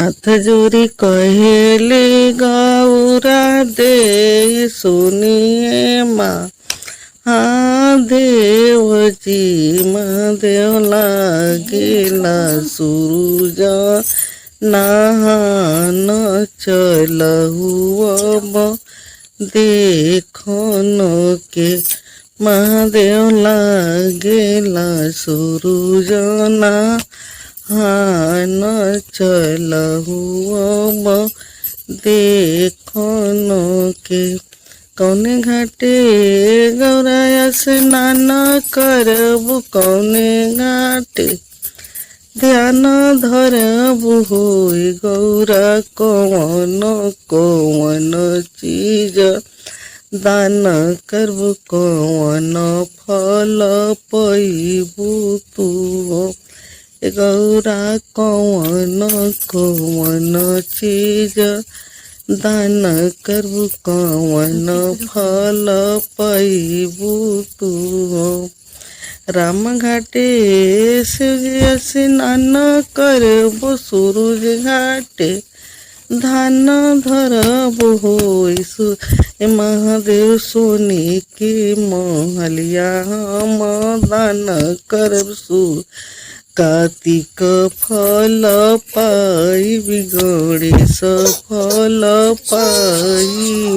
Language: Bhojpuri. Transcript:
हाथ जोड़ी कहेले गौरा दे सुनिए माँ। हाँ देव जी महादेव लागेला सूरज नहान चलहु अब देखन के। महादेव लागेला सूरज नहान चलहु अब देखन के। कौने घाटे गौराया स्नान करबु कौने घाटे ध्यान धरबु होई गौरा कौन कौन चीज दान करबु कौन फल पैबु तू गौरा कौन कौन चीज दान करबु कौन फल पैबु तू। राम घाटे शिव स्नान करबु सूरज घाटे धान धरबु होई महादेव सोने के महलिया हम दान करबु कार्तिक फल पाई गणेश फल पाई।